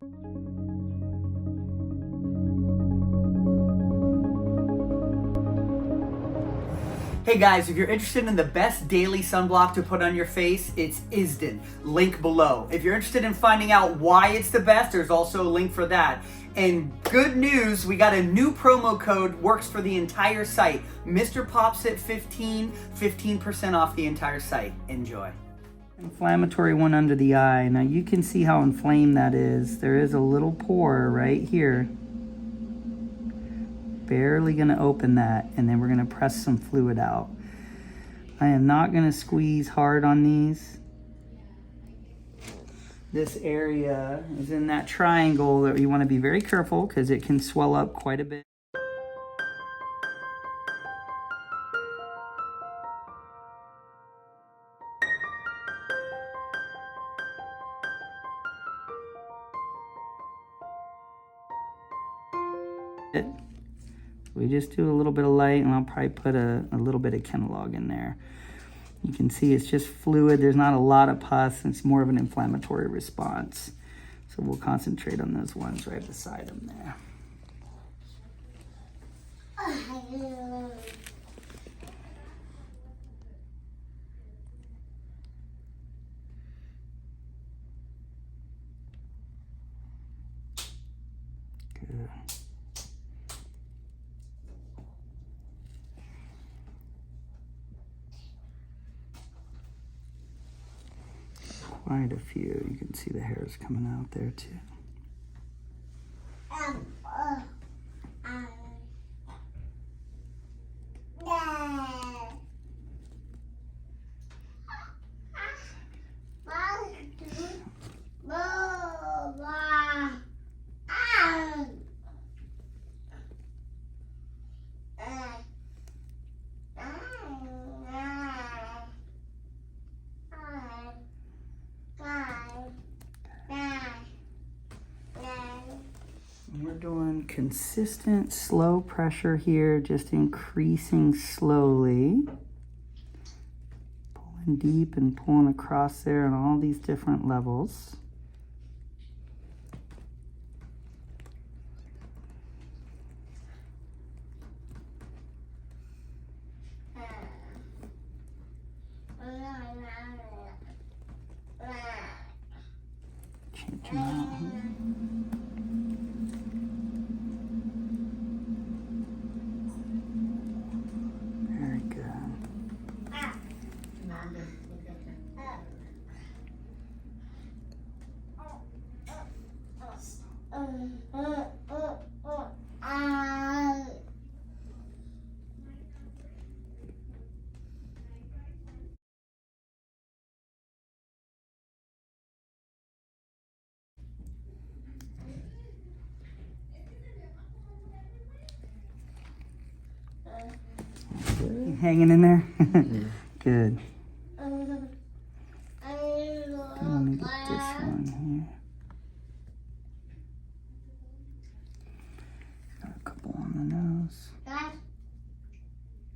Hey guys, if you're interested in the best daily sunblock to put on your face, it's Isden, link below. If you're interested in finding out why it's the best, there's also a link for that. And good news, we got a new promo code, works for the entire site. Mr. Pops at 15% off the entire site. Enjoy. Inflammatory one under the eye. Now you can see how inflamed that is. There is a little pore right here. Barely gonna open that, and then we're gonna press some fluid out. I am not gonna squeeze hard on these. This area is in that triangle that you wanna be very careful because it can swell up quite a bit. We just do a little bit of light, and I'll probably put a little bit of Kenalog in there. You can see it's just fluid. There's not a lot of pus. It's more of an inflammatory response. So we'll concentrate on those ones right beside them there. Good. Quite a few. You can see the hairs coming out there too. We're doing consistent, slow pressure here, just increasing slowly. Pulling deep and pulling across there on all these different levels. Change them out here. Hanging in there? Yeah. Good. Let me get this one here. Got a couple on the nose.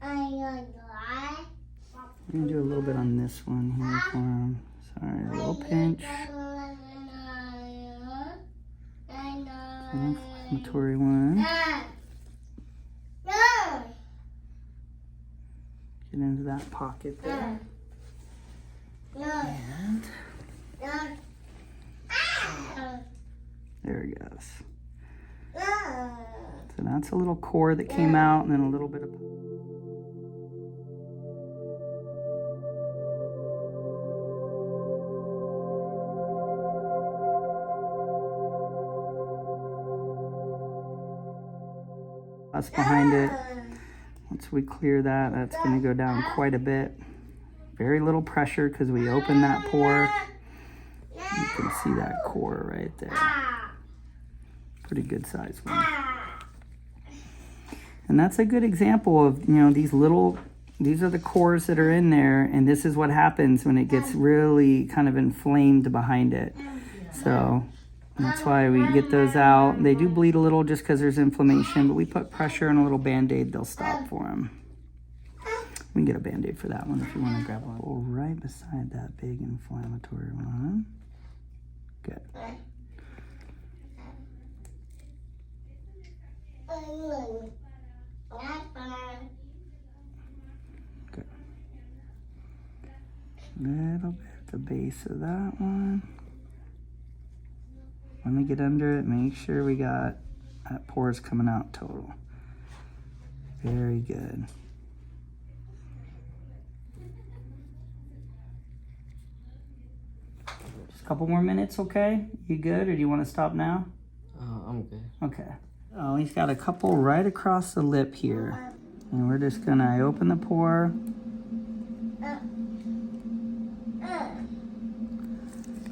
I'm going to do a little bit on this one here for him. Sorry, a little pinch. Inflammatory one. Get into that pocket there. And there it goes. So that's a little core that came out, and then a little bit of... That's behind it. Once we clear that, that's going to go down quite a bit. Very little pressure because we open that pore. You can see that core right there. Pretty good size one. And that's a good example of, you know, these are the cores that are in there, and this is what happens when it gets really kind of inflamed behind it. So that's why we get those out. They do bleed a little just because there's inflammation, but we put pressure and a little Band-Aid, they'll stop for them. We can get a Band-Aid for that one if you want to grab one. Oh, right beside that big inflammatory one. Good. Good. Little bit at the base of that one. When we get under it, make sure we got that pores coming out total. Very good. Just a couple more minutes, okay? You good, or do you want to stop now? I'm good. Okay. Oh, he's got a couple right across the lip here. And we're just gonna open the pore.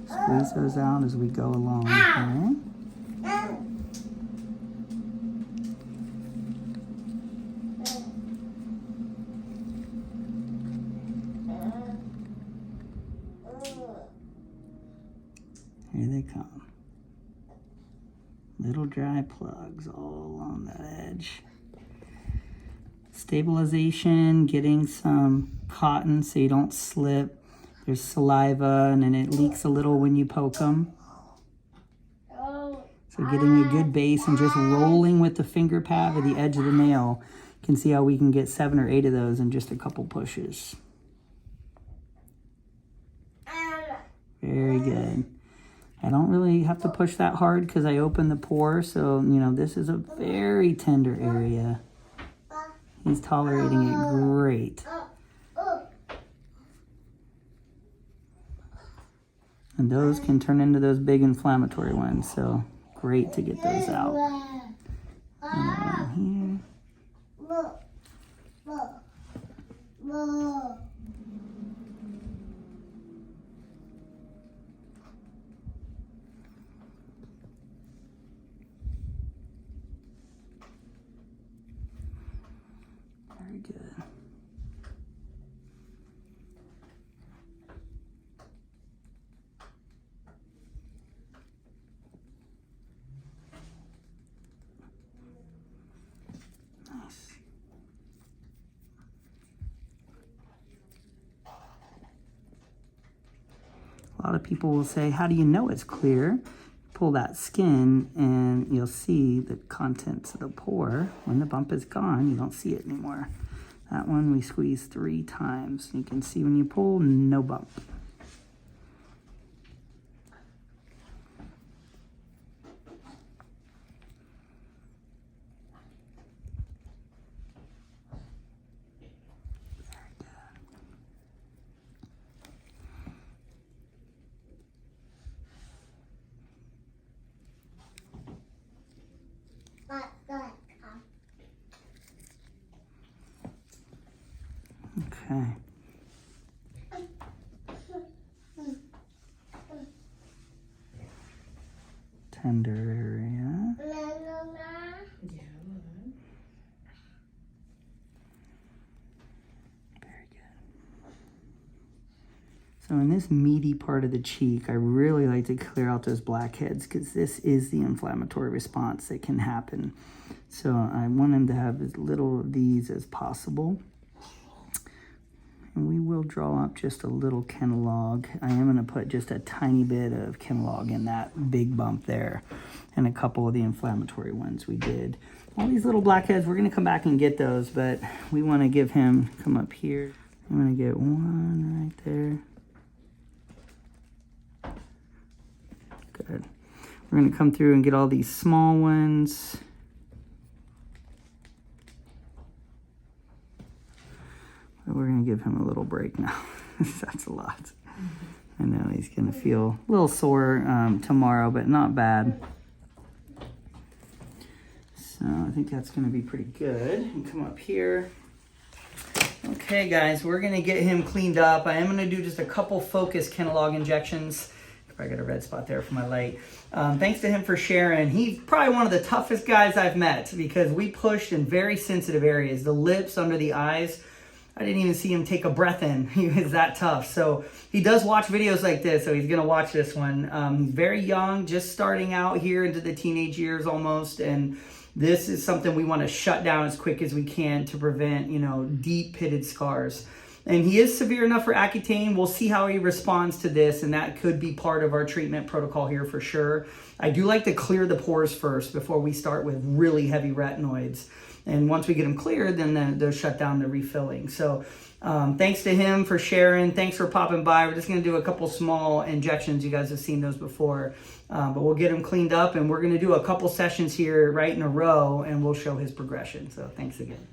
Squeeze those out as we go along, okay? Here they come. Little dry plugs all along that edge. Stabilization, getting some cotton so you don't slip. There's saliva and then it leaks a little when you poke them. So getting a good base and just rolling with the finger pad or the edge of the nail. You can see how we can get 7 or 8 of those in just a couple pushes. Very good. I don't really have to push that hard because I opened the pore, so, you know, this is a very tender area. He's tolerating it great. And those can turn into those big inflammatory ones, so great to get those out. And here. Very good. Nice. A lot of people will say, how do you know it's clear? Pull that skin and you'll see the contents of the pore. When the bump is gone, you don't see it anymore. That one we squeeze 3 times. You can see when you pull, no bump. Okay. Tender area. Very good. So in this meaty part of the cheek, I really like to clear out those blackheads because this is the inflammatory response that can happen. So I want him to have as little of these as possible. And we will draw up just a little Kenalog. I am going to put just a tiny bit of Kenalog in that big bump there. And a couple of the inflammatory ones we did. All these little blackheads, we're going to come back and get those, but we want to give him, come up here. I'm going to get one right there. Good. We're going to come through and get all these small ones. We're going to give him a little break now. That's a lot. I know he's going to feel a little sore tomorrow, but not bad. So I think that's going to be pretty good. And come up here. Okay, guys, we're going to get him cleaned up. I am going to do just a couple focus Kenalog injections. I got a red spot there for my light. Thanks to him for sharing. He's probably one of the toughest guys I've met because we pushed in very sensitive areas. The lips, under the eyes. I didn't even see him take a breath in. He was that tough. So he does watch videos like this, so he's going to watch this one. He's very young, just starting out here into the teenage years almost, and this is something we want to shut down as quick as we can to prevent, you know, deep pitted scars. And he is severe enough for Accutane. We'll see how he responds to this, and that could be part of our treatment protocol here for sure. I do like to clear the pores first before we start with really heavy retinoids. And once we get them cleared, then they'll shut down the refilling. So thanks to him for sharing. Thanks for popping by. We're just going to do a couple small injections. You guys have seen those before. But we'll get him cleaned up, and we're going to do a couple sessions here right in a row, and we'll show his progression. So thanks again.